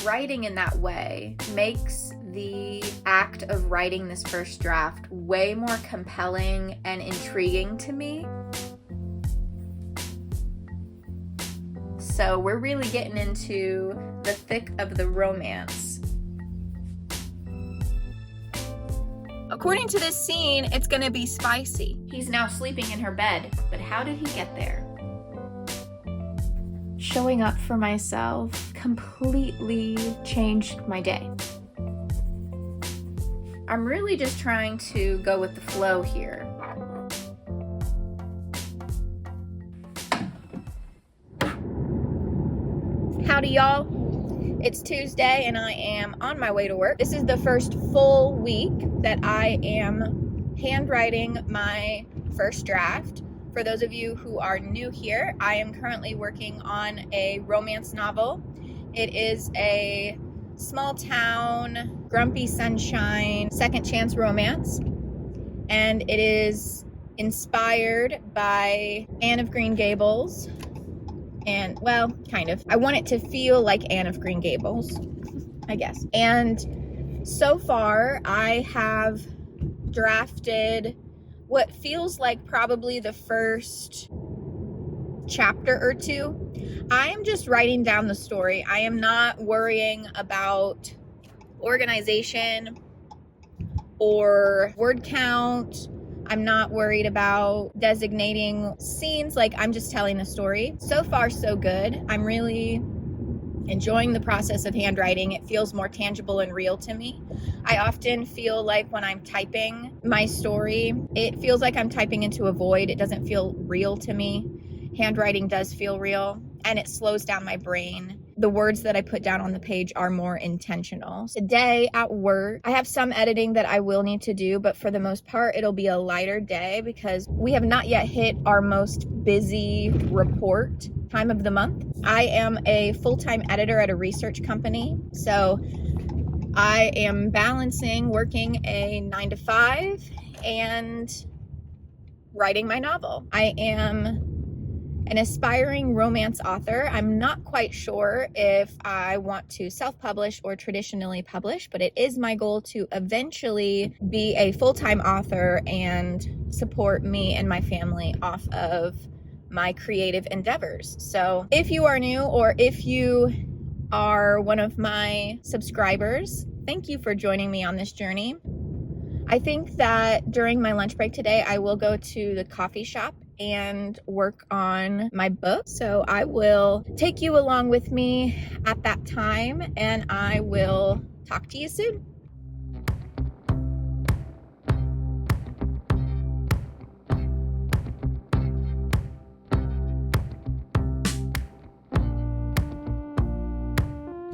writing in that way makes the act of writing this first draft way more compelling and intriguing to me. So we're really getting into the thick of the romance. According to this scene, it's gonna be spicy. He's now sleeping in her bed, but how did he get there? Showing up for myself completely changed my day. I'm really just trying to go with the flow here. Howdy, y'all. It's Tuesday and I am on my way to work. This is the first full week that I am handwriting my first draft. For those of you who are new here, I am currently working on a romance novel. It is a small town, grumpy sunshine, second chance romance. And it is inspired by Anne of Green Gables. And, well, kind of. I want it to feel like Anne of Green Gables, I guess. And so far, I have drafted what feels like probably the first chapter or two. I am just writing down the story. I am not worrying about organization or word count. I'm not worried about designating scenes. Like, I'm just telling the story. So far, so good. I'm really enjoying the process of handwriting. It feels more tangible and real to me. I often feel like when I'm typing my story, it feels like I'm typing into a void. It doesn't feel real to me. Handwriting does feel real, and it slows down my brain. The words that I put down on the page are more intentional. Today at work, I have some editing that I will need to do, but for the most part, it'll be a lighter day because we have not yet hit our most busy report time of the month. I am a full-time editor at a research company, so I am balancing working a 9-to-5 and writing my novel. I am an aspiring romance author. I'm not quite sure if I want to self-publish or traditionally publish, but it is my goal to eventually be a full-time author and support me and my family off of my creative endeavors. So if you are new or if you are one of my subscribers, thank you for joining me on this journey. I think that during my lunch break today, I will go to the coffee shop and work on my book. So I will take you along with me at that time, and I will talk to you soon.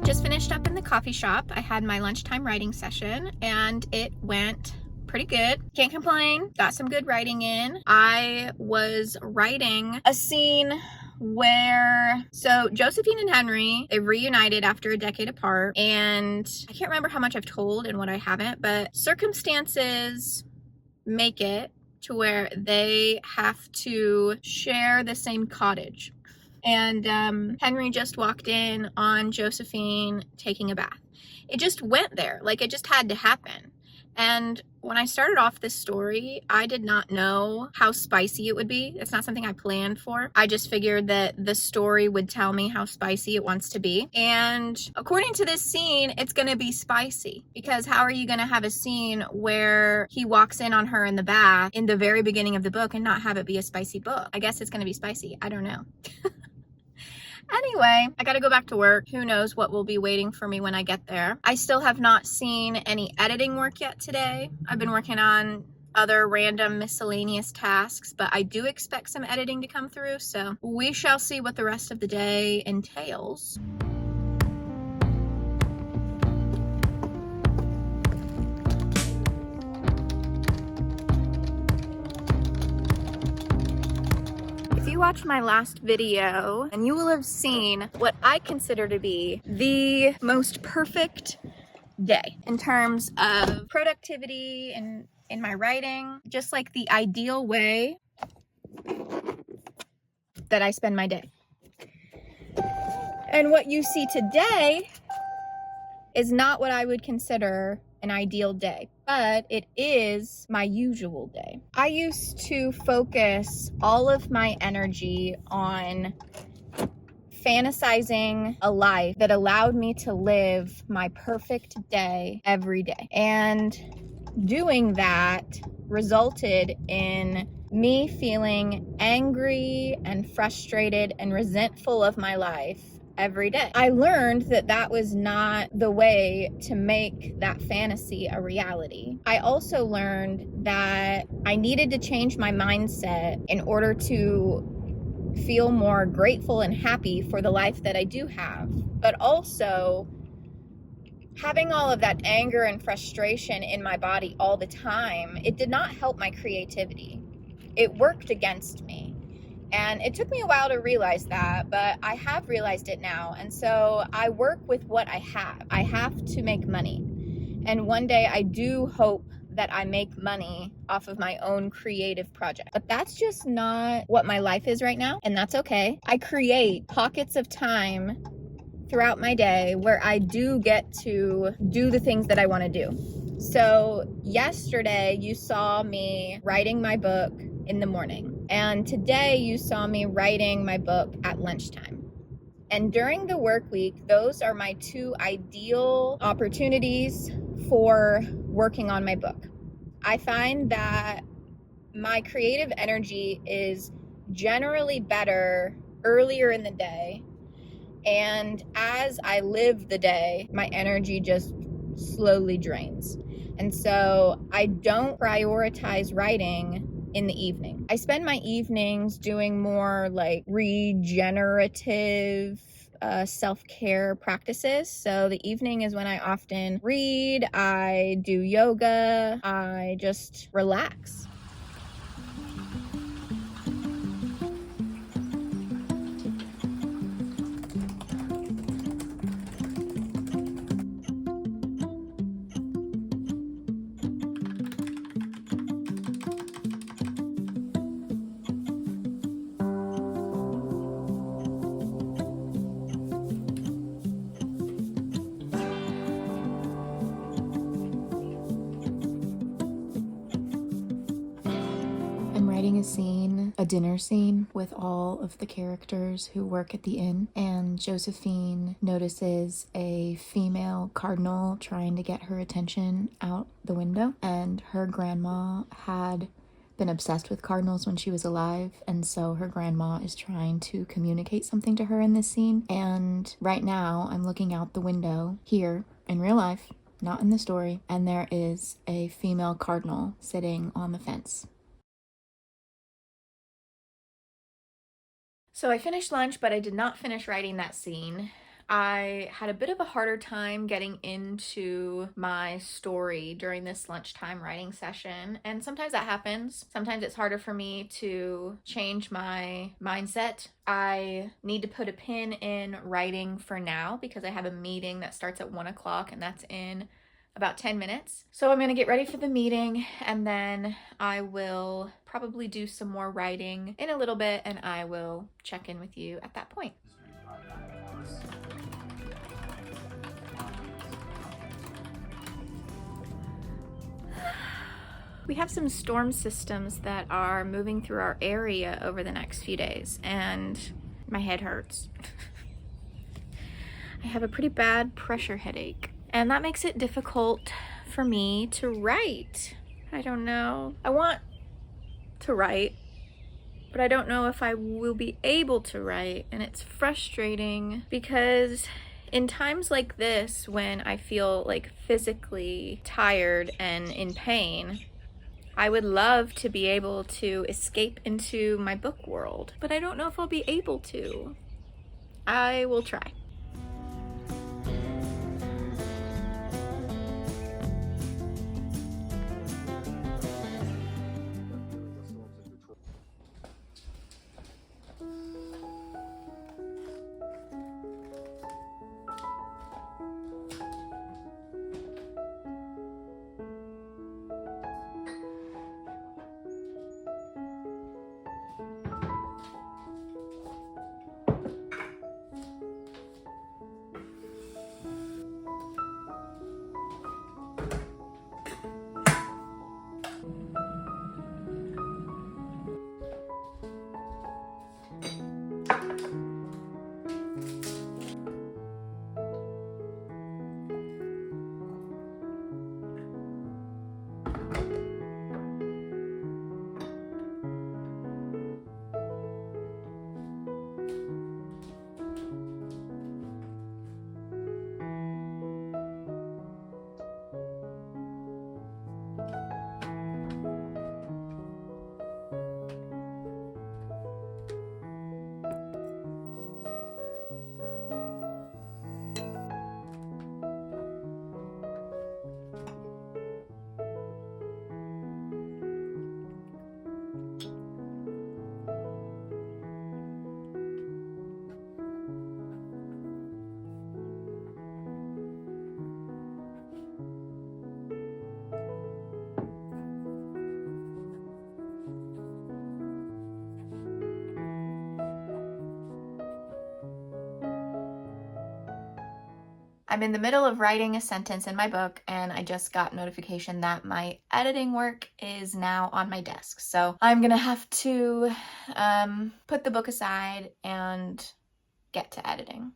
Just finished up in the coffee shop. I had my lunchtime writing session and it went pretty good. Can't complain. Got some good writing in. I was writing a scene where, so Josephine and Henry, they reunited after a decade apart, and I can't remember how much I've told and what I haven't, but circumstances make it to where they have to share the same cottage. And Henry just walked in on Josephine taking a bath. It just went there. Like, it just had to happen. And when I started off this story, I did not know how spicy it would be. It's not something I planned for. I just figured that the story would tell me how spicy it wants to be. And according to this scene, it's gonna be spicy. Because how are you gonna have a scene where he walks in on her in the bath in the very beginning of the book and not have it be a spicy book? I guess it's gonna be spicy. I don't know. Anyway, I gotta go back to work. Who knows what will be waiting for me when I get there. I still have not seen any editing work yet today. I've been working on other random miscellaneous tasks, but I do expect some editing to come through, so we shall see what the rest of the day entails. If you watched my last video, and you will have seen what I consider to be the most perfect day in terms of productivity and in my writing, just like the ideal way that I spend my day. And what you see today is not what I would consider an ideal day, but it is my usual day. I used to focus all of my energy on fantasizing a life that allowed me to live my perfect day every day. And doing that resulted in me feeling angry and frustrated and resentful of my life every day. I learned that that was not the way to make that fantasy a reality. I also learned that I needed to change my mindset in order to feel more grateful and happy for the life that I do have. But also, having all of that anger and frustration in my body all the time, it did not help my creativity. It worked against me. And it took me a while to realize that, but I have realized it now. And so I work with what I have. I have to make money. And one day I do hope that I make money off of my own creative project. But that's just not what my life is right now, and that's okay. I create pockets of time throughout my day where I do get to do the things that I want to do. So yesterday you saw me writing my book in the morning, and today you saw me writing my book at lunchtime. And during the work week, those are my two ideal opportunities for working on my book. I find that my creative energy is generally better earlier in the day. And as I live the day, my energy just slowly drains. And so I don't prioritize writing in the evening. I spend my evenings doing more like regenerative self-care practices. So the evening is when I often read, I do yoga, I just relax. I'm writing a scene, a dinner scene, with all of the characters who work at the inn, and Josephine notices a female cardinal trying to get her attention out the window, and her grandma had been obsessed with cardinals when she was alive, and so her grandma is trying to communicate something to her in this scene. And right now I'm looking out the window here in real life, not in the story, and there is a female cardinal sitting on the fence. So I finished lunch, but I did not finish writing that scene. I had a bit of a harder time getting into my story during this lunchtime writing session, and sometimes that happens. Sometimes it's harder for me to change my mindset. I need to put a pin in writing for now because I have a meeting that starts at 1 o'clock, and that's in about 10 minutes. So I'm gonna get ready for the meeting, and then I will probably do some more writing in a little bit, and I will check in with you at that point. We have some storm systems that are moving through our area over the next few days, and my head hurts. I have a pretty bad pressure headache, and that makes it difficult for me to write. I don't know. I want to write, but I don't know if I will be able to write, and it's frustrating because in times like this, when I feel like physically tired and in pain, I would love to be able to escape into my book world, but I don't know if I'll be able to. I will try. I'm in the middle of writing a sentence in my book, and I just got notification that my editing work is now on my desk. So I'm gonna have to put the book aside and get to editing.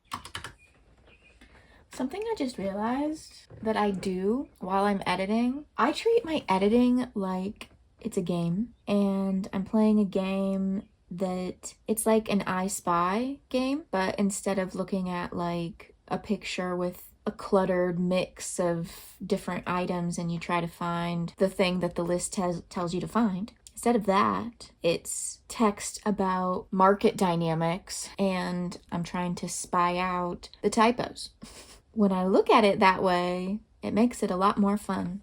Something I just realized that I do while I'm editing, I treat my editing like it's a game, and I'm playing a game that it's like an I Spy game, but instead of looking at like a picture with a cluttered mix of different items and you try to find the thing that the list tells you to find, instead of that, it's text about market dynamics, and I'm trying to spy out the typos. When I look at it that way, it makes it a lot more fun.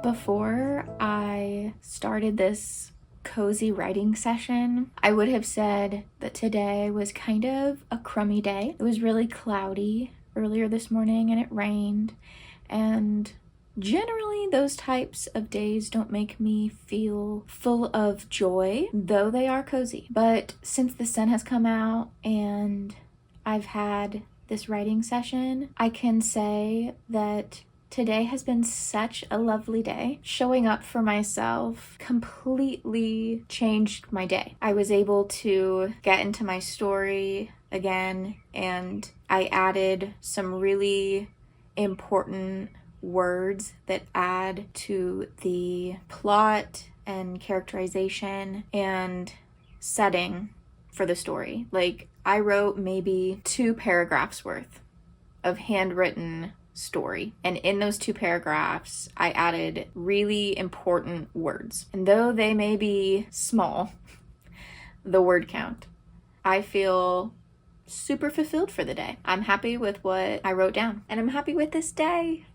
Before I started this cozy writing session, I would have said that today was kind of a crummy day. It was really cloudy earlier this morning and it rained, and generally those types of days don't make me feel full of joy, though they are cozy. But since the sun has come out and I've had this writing session, I can say that today has been such a lovely day. Showing up for myself completely changed my day. I was able to get into my story again, and I added some really important words that add to the plot and characterization and setting for the story. Like, I wrote maybe 2 paragraphs worth of handwritten story, and in those 2 paragraphs I added really important words, and though they may be small, the word count, I feel super fulfilled for the day. I'm happy with what I wrote down, and I'm happy with this day.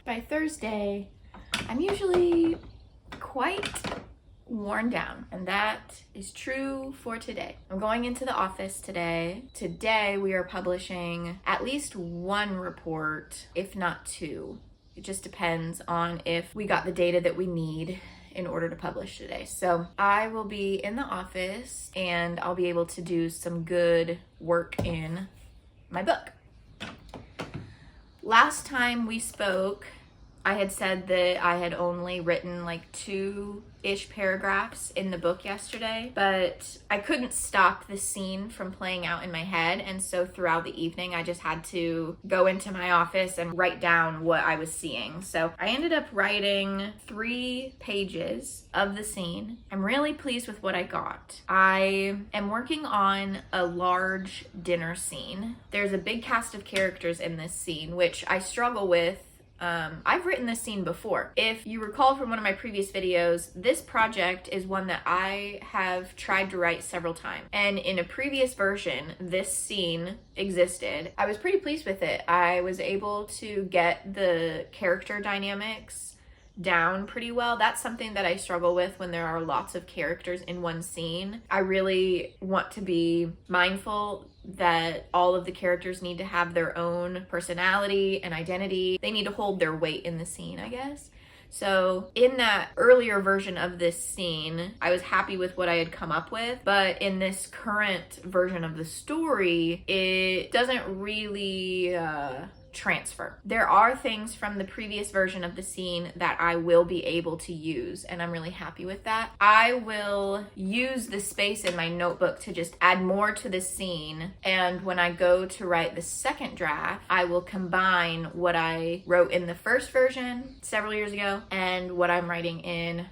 By Thursday, I'm usually quite worn down, and that is true for today. I'm going into the office today. Today we are publishing at least 1 report, if not 2. It just depends on if we got the data that we need in order to publish today. So I will be in the office and I'll be able to do some good work in my book. Last time we spoke, I had said that I had only written like 2-ish paragraphs in the book yesterday, but I couldn't stop the scene from playing out in my head, and so throughout the evening I just had to go into my office and write down what I was seeing. So I ended up writing 3 pages of the scene. I'm really pleased with what I got. I am working on a large dinner scene. There's a big cast of characters in this scene, which I struggle with. I've written this scene before. If you recall from one of my previous videos, this project is one that I have tried to write several times. And in a previous version, this scene existed. I was pretty pleased with it. I was able to get the character dynamics down pretty well. That's something that I struggle with when there are lots of characters in one scene. I really want to be mindful that all of the characters need to have their own personality and identity. They need to hold their weight in the scene, I guess. So in that earlier version of this scene, I was happy with what I had come up with, but in this current version of the story, it doesn't really transfer. There are things from the previous version of the scene that I will be able to use, and I'm really happy with that. I will use the space in my notebook to just add more to the scene, and when I go to write the second draft, I will combine what I wrote in the first version several years ago and what I'm writing in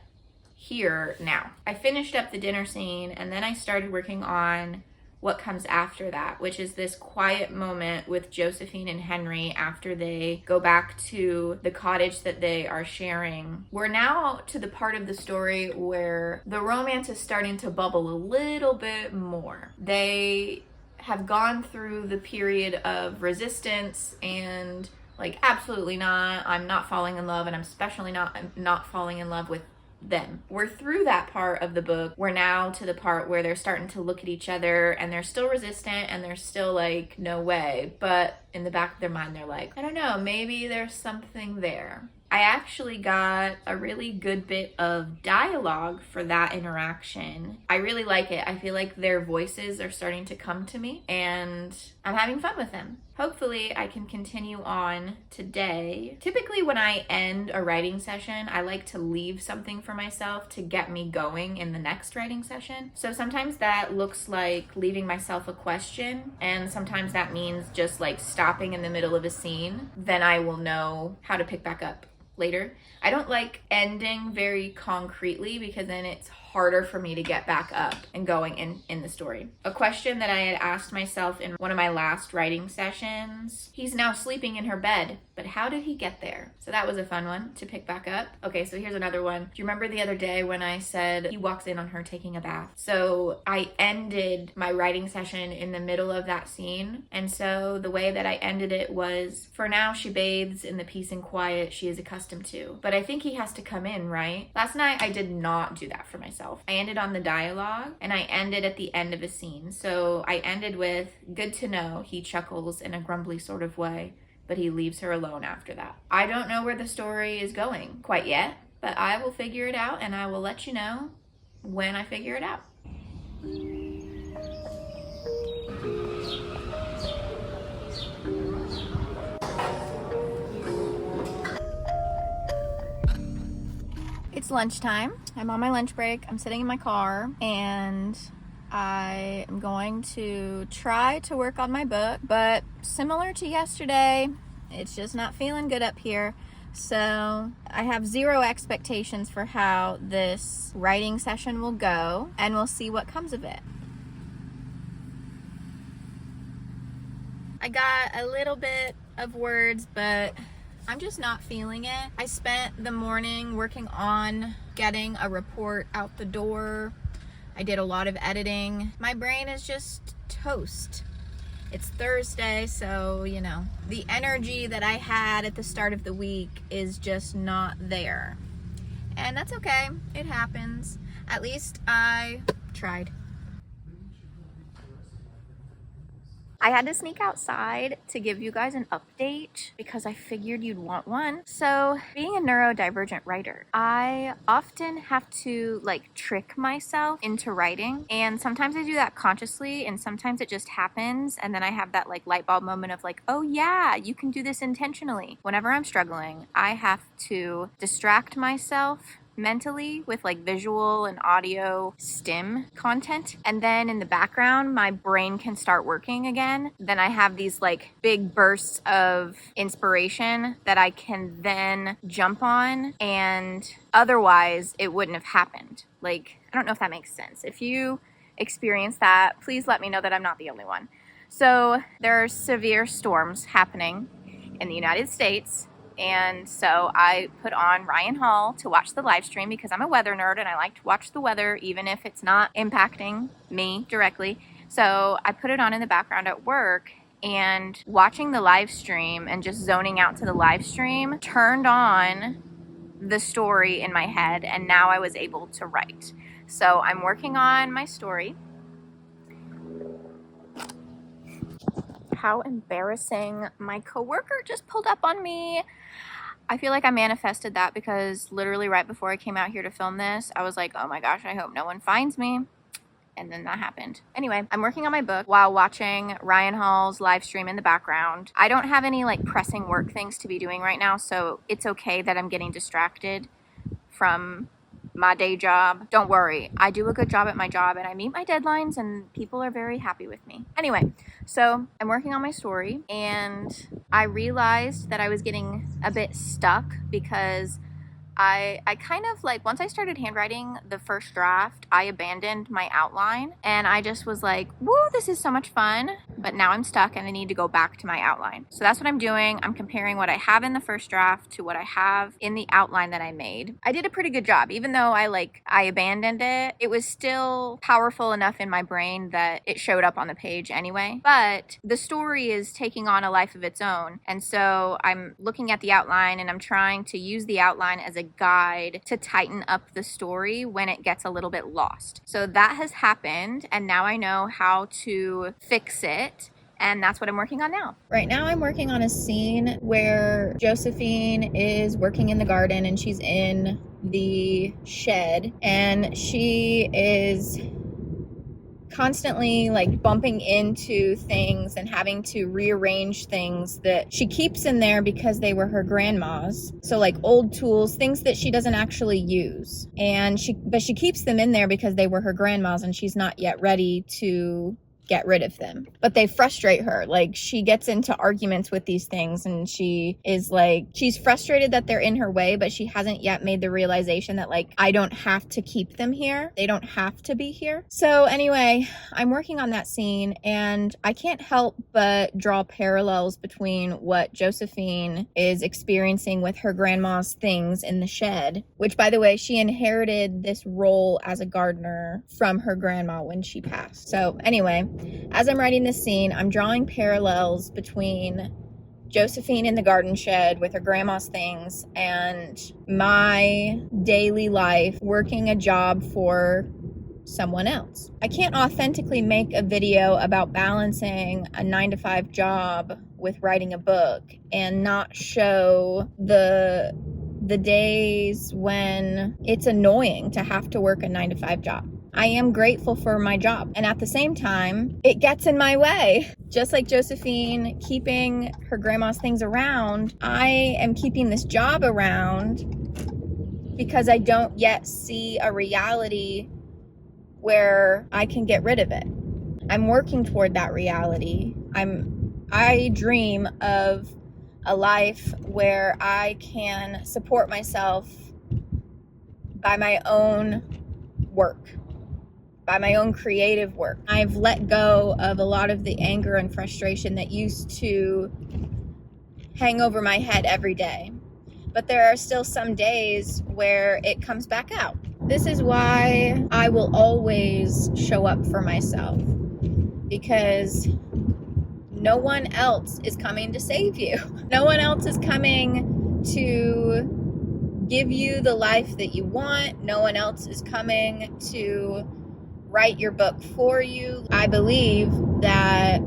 here now. I finished up the dinner scene, and then I started working on what comes after that, which is this quiet moment with Josephine and Henry after they go back to the cottage that they are sharing. We're now to the part of the story where the romance is starting to bubble a little bit more. They have gone through the period of resistance and like, absolutely not, I'm not falling in love, and I'm especially not falling in love with them. We're through that part of the book. We're now to the part where they're starting to look at each other and they're still resistant and they're still like, no way. But in the back of their mind, they're like, I don't know, maybe there's something there. I actually got a really good bit of dialogue for that interaction. I really like it. I feel like their voices are starting to come to me and I'm having fun with them. Hopefully I can continue on today. Typically when I end a writing session, I like to leave something for myself to get me going in the next writing session. So sometimes that looks like leaving myself a question, and sometimes that means just like stopping in the middle of a scene. Then I will know how to pick back up later. I don't like ending very concretely because then it's harder for me to get back up and going in the story. A question that I had asked myself in one of my last writing sessions: he's now sleeping in her bed, but how did he get there? So that was a fun one to pick back up. Okay, so here's another one. Do you remember the other day when I said he walks in on her taking a bath? So I ended my writing session in the middle of that scene. And so the way that I ended it was, for now she bathes in the peace and quiet she is accustomed to. But I think he has to come in, right? Last night I did not do that for myself. I ended on the dialogue and I ended at the end of a scene. So I ended with, good to know, he chuckles in a grumbly sort of way, but he leaves her alone after that. I don't know where the story is going quite yet, but I will figure it out and I will let you know when I figure it out. It's lunchtime. I'm on my lunch break. I'm sitting in my car and I am going to try to work on my book, but similar to yesterday, it's just not feeling good up here. So I have zero expectations for how this writing session will go, and we'll see what comes of it. I got a little bit of words, but I'm just not feeling it. I spent the morning working on getting a report out the door. I did a lot of editing. My brain is just toast. It's Thursday, so, you know, the energy that I had at the start of the week is just not there. And that's okay. It happens. At least I tried. I had to sneak outside to give you guys an update because I figured you'd want one. So, being a neurodivergent writer, I often have to like trick myself into writing, and sometimes I do that consciously and sometimes it just happens, and then I have that like light bulb moment of like, oh yeah, you can do this intentionally. Whenever I'm struggling, I have to distract myself mentally with like visual and audio stim content, and then in the background my brain can start working again. Then I have these like big bursts of inspiration that I can then jump on, and otherwise it wouldn't have happened. Like, I don't know if that makes sense. If you experience that, please let me know that I'm not the only one. So there are severe storms happening in the United States. And so I put on Ryan Hall to watch the live stream because I'm a weather nerd and I like to watch the weather even if it's not impacting me directly. So I put it on in the background at work, and watching the live stream and just zoning out to the live stream turned on the story in my head, and now I was able to write. So I'm working on my story. How embarrassing. My coworker just pulled up on me. I feel like I manifested that because literally right before I came out here to film this, I was like, oh my gosh, I hope no one finds me. And then that happened. Anyway, I'm working on my book while watching Ryan Hall's live stream in the background. I don't have any like pressing work things to be doing right now, so it's okay that I'm getting distracted from my day job. Don't worry, I do a good job at my job and I meet my deadlines and people are very happy with me. Anyway, so I'm working on my story and I realized that I was getting a bit stuck because I kind of like, once I started handwriting the first draft, I abandoned my outline and I just was like, woo, this is so much fun, but now I'm stuck and I need to go back to my outline. So that's what I'm doing. I'm comparing what I have in the first draft to what I have in the outline that I made. I did a pretty good job. Even though I abandoned it, it was still powerful enough in my brain that it showed up on the page anyway. But the story is taking on a life of its own. And so I'm looking at the outline and I'm trying to use the outline as a guide to tighten up the story when it gets a little bit lost. So that has happened, and now I know how to fix it. And that's what I'm working on now. Right now I'm working on a scene where Josephine is working in the garden and she's in the shed, and she is constantly like bumping into things and having to rearrange things that she keeps in there because they were her grandma's. So like old tools, things that she doesn't actually use. But she keeps them in there because they were her grandma's and she's not yet ready to get rid of them. But they frustrate her. Like, she gets into arguments with these things, and she's frustrated that they're in her way, but she hasn't yet made the realization that, like, I don't have to keep them here. They don't have to be here. So anyway, I'm working on that scene, and I can't help but draw parallels between what Josephine is experiencing with her grandma's things in the shed, which, by the way, she inherited this role as a gardener from her grandma when she passed. So anyway, as I'm writing this scene, I'm drawing parallels between Josephine in the garden shed with her grandma's things and my daily life working a job for someone else. I can't authentically make a video about balancing a 9-to-5 job with writing a book and not show the days when it's annoying to have to work a 9-to-5 job. I am grateful for my job, and at the same time, it gets in my way. Just like Josephine keeping her grandma's things around, I am keeping this job around because I don't yet see a reality where I can get rid of it. I'm working toward that reality. I dream of a life where I can support myself by my own work, by my own creative work. I've let go of a lot of the anger and frustration that used to hang over my head every day. But there are still some days where it comes back out. This is why I will always show up for myself, because no one else is coming to save you. No one else is coming to give you the life that you want. No one else is coming to write your book for you. I believe that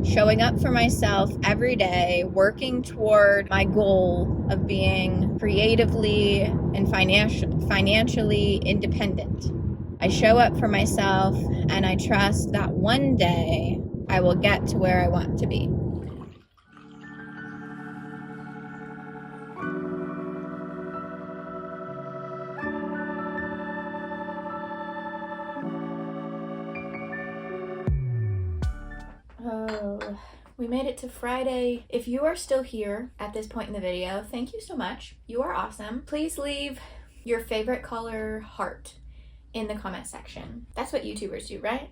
showing up for myself every day, working toward my goal of being creatively and financially independent. I show up for myself, and I trust that one day I will get to where I want to be. Oh, we made it to Friday. If you are still here at this point in the video, thank you so much. You are awesome. Please leave your favorite color heart in the comment section. That's what YouTubers do, right?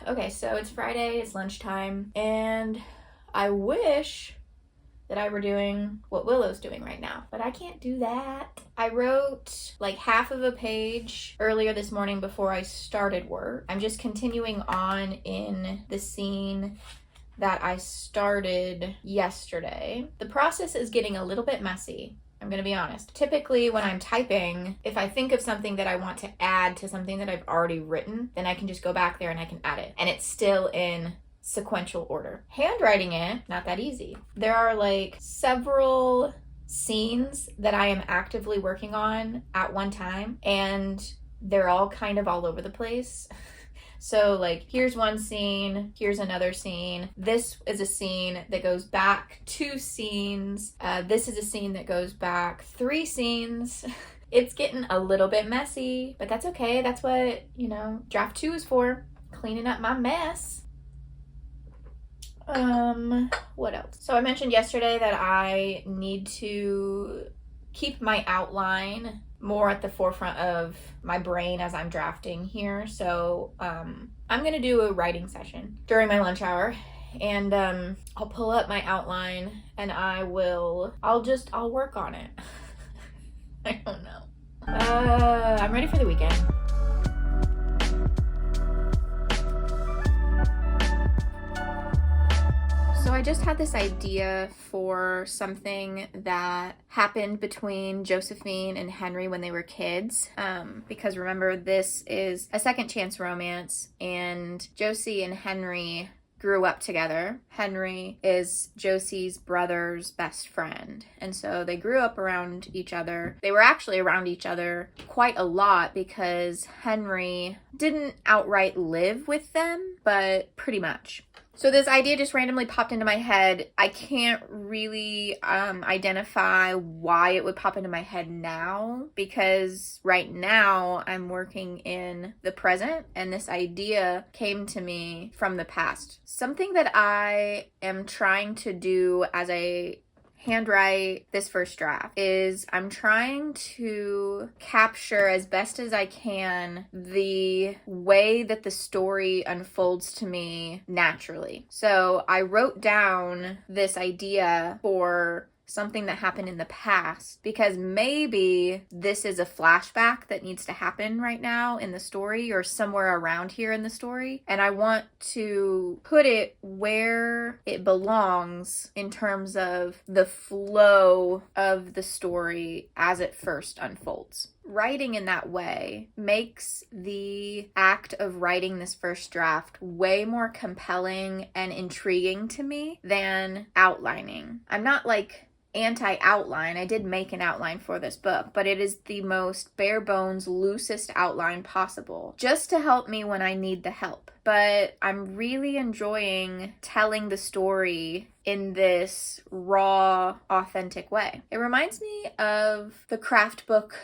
Okay, so it's Friday, it's lunchtime, and I wish that I were doing what Willow's doing right now, but I can't do that. I wrote like half of a page earlier this morning before I started work. I'm just continuing on in the scene that I started yesterday. The process is getting a little bit messy, I'm gonna be honest. Typically when I'm typing, if I think of something that I want to add to something that I've already written, then I can just go back there and I can add it, and it's still in sequential order. Handwriting it, not that easy. There are like several scenes that I am actively working on at one time, and they're all kind of all over the place. So like, here's one scene, here's another scene. This is a scene that goes back 2 scenes. This is a scene that goes back 3 scenes. It's getting a little bit messy, but that's okay. That's what, draft 2 is for, cleaning up my mess. What else? So I mentioned yesterday that I need to keep my outline more at the forefront of my brain as I'm drafting here. So I'm gonna do a writing session during my lunch hour, and I'll pull up my outline and I'll work on it. I don't know. I'm ready for the weekend. So I just had this idea for something that happened between Josephine and Henry when they were kids. Because remember, this is a second chance romance, and Josie and Henry grew up together. Henry is Josie's brother's best friend. And so they grew up around each other. They were actually around each other quite a lot because Henry didn't outright live with them, but pretty much. So this idea just randomly popped into my head. I can't really identify why it would pop into my head now, because right now I'm working in the present and this idea came to me from the past. Something that I am trying to do as I handwrite this first draft is I'm trying to capture as best as I can the way that the story unfolds to me naturally. So I wrote down this idea for something that happened in the past because maybe this is a flashback that needs to happen right now in the story or somewhere around here in the story, and I want to put it where it belongs in terms of the flow of the story as it first unfolds. Writing in that way makes the act of writing this first draft way more compelling and intriguing to me than outlining. I'm not like anti-outline. I did make an outline for this book, but it is the most bare bones, loosest outline possible, just to help me when I need the help. But I'm really enjoying telling the story in this raw, authentic way. It reminds me of the craft book,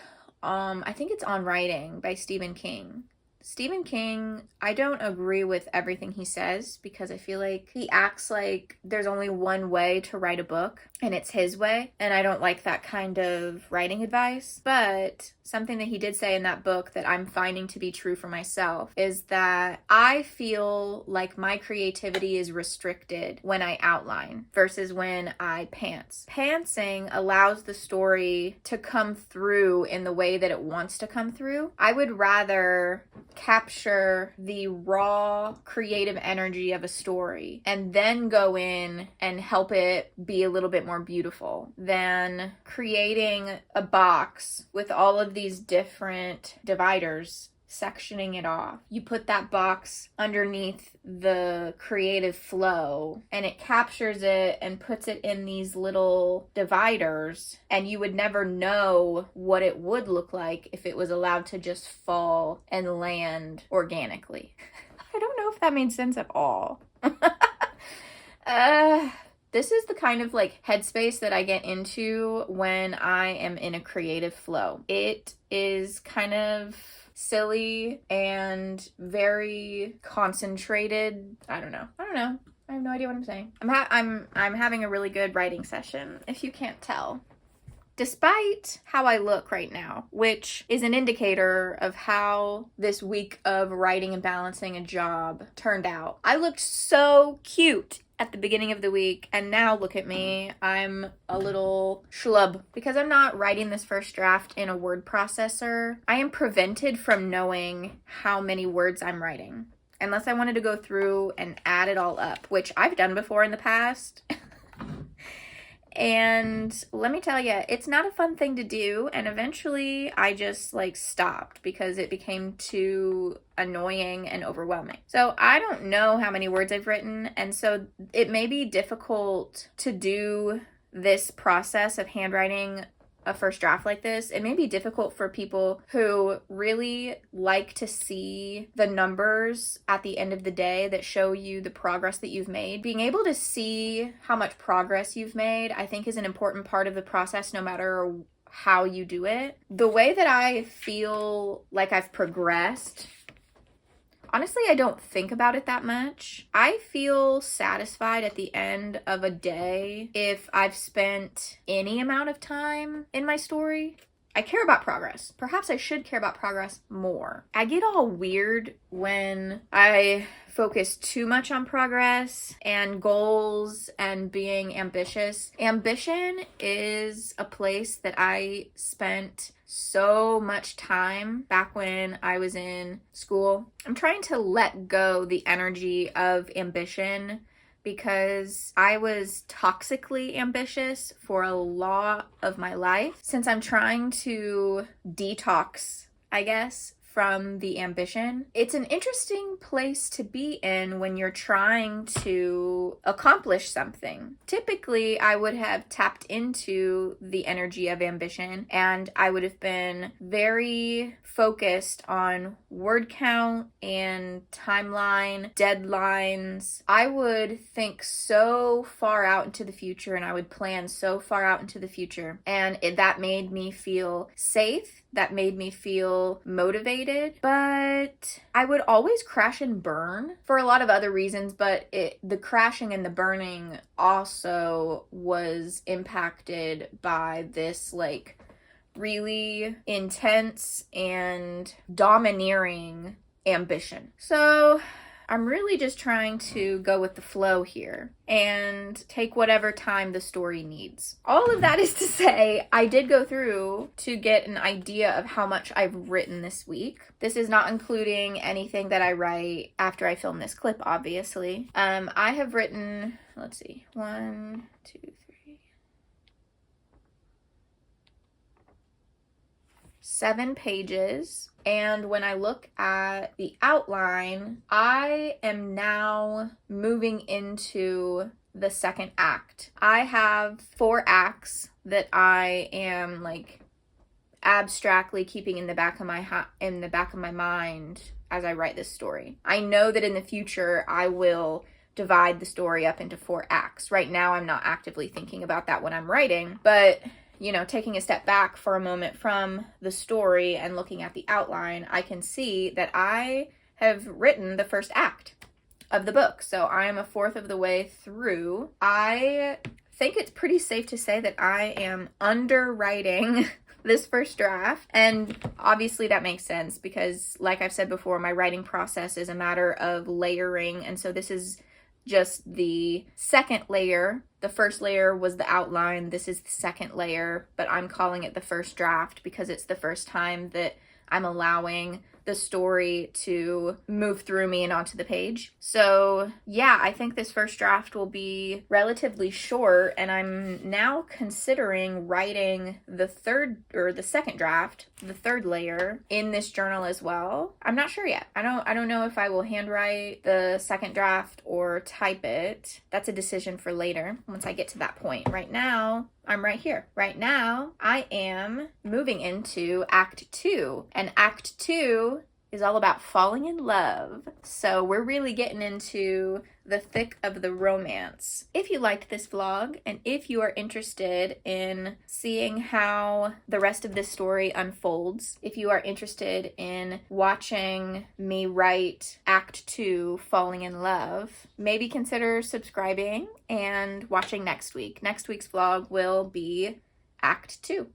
I think it's On Writing by Stephen King. Stephen King, I don't agree with everything he says because I feel like he acts like there's only one way to write a book and it's his way, and I don't like that kind of writing advice. But something that he did say in that book that I'm finding to be true for myself is that I feel like my creativity is restricted when I outline versus when I pants. Pantsing allows the story to come through in the way that it wants to come through. I would rather capture the raw creative energy of a story and then go in and help it be a little bit more beautiful than creating a box with all of these different dividers, sectioning it off. You put that box underneath the creative flow and it captures it and puts it in these little dividers, and you would never know what it would look like if it was allowed to just fall and land organically. I don't know if that made sense at all. This is the kind of like headspace that I get into when I am in a creative flow. It is kind of silly and very concentrated. I don't know. I have no idea what I'm saying. I'm having a really good writing session, if you can't tell. Despite how I look right now, which is an indicator of how this week of writing and balancing a job turned out. I looked so cute at the beginning of the week, and now look at me. I'm a little schlub because I'm not writing this first draft in a word processor. I am prevented from knowing how many words I'm writing unless I wanted to go through and add it all up, which I've done before in the past. And let me tell you, it's not a fun thing to do. And eventually I just like stopped because it became too annoying and overwhelming. So I don't know how many words I've written. And so it may be difficult to do this process of handwriting a first draft like this. It may be difficult for people who really like to see the numbers at the end of the day that show you the progress that you've made. Being able to see how much progress you've made, I think, is an important part of the process, no matter how you do it. The way that I feel like I've progressed, honestly, I don't think about it that much. I feel satisfied at the end of a day if I've spent any amount of time in my story. I care about progress. Perhaps I should care about progress more. I get all weird when I focus too much on progress and goals and being ambitious. Ambition is a place that I spent so much time back when I was in school. I'm trying to let go the energy of ambition because I was toxically ambitious for a lot of my life. Since I'm trying to detox, I guess, from the ambition, it's an interesting place to be in when you're trying to accomplish something. Typically, I would have tapped into the energy of ambition and I would have been very focused on word count and timeline, deadlines. I would think so far out into the future and I would plan so far out into the future. And that made me feel safe. That made me feel motivated, but I would always crash and burn for a lot of other reasons, but the crashing and the burning also was impacted by this like really intense and domineering ambition. So I'm really just trying to go with the flow here and take whatever time the story needs. All of that is to say, I did go through to get an idea of how much I've written this week. This is not including anything that I write after I film this clip, obviously. I have written, let's see, 1, 2, 3, 7 pages. And when I look at the outline, I am now moving into the second act. I have 4 acts that I am like abstractly keeping in the back of my mind as I write this story. I know that in the future I will divide the story up into 4 acts. Right now I'm not actively thinking about that when I'm writing, but you know, taking a step back for a moment from the story and looking at the outline, I can see that I have written the first act of the book. So I am a fourth of the way through. I think it's pretty safe to say that I am underwriting this first draft. And obviously that makes sense because, like I've said before, my writing process is a matter of layering. And so this is just the second layer. The first layer was the outline. This is the second layer, but I'm calling it the first draft because it's the first time that I'm allowing the story to move through me and onto the page. So yeah, I think this first draft will be relatively short, and I'm now considering writing the second draft, the third layer, in this journal as well. I'm not sure yet. I don't know if I will handwrite the second draft or type it. That's a decision for later once I get to that point. Right now, I'm right here. Right now, I am moving into Act 2. And Act 2 is all about falling in love. So we're really getting into the thick of the romance. If you liked this vlog, and if you are interested in seeing how the rest of this story unfolds, if you are interested in watching me write Act 2, Falling in Love, maybe consider subscribing and watching next week. Next week's vlog will be Act 2.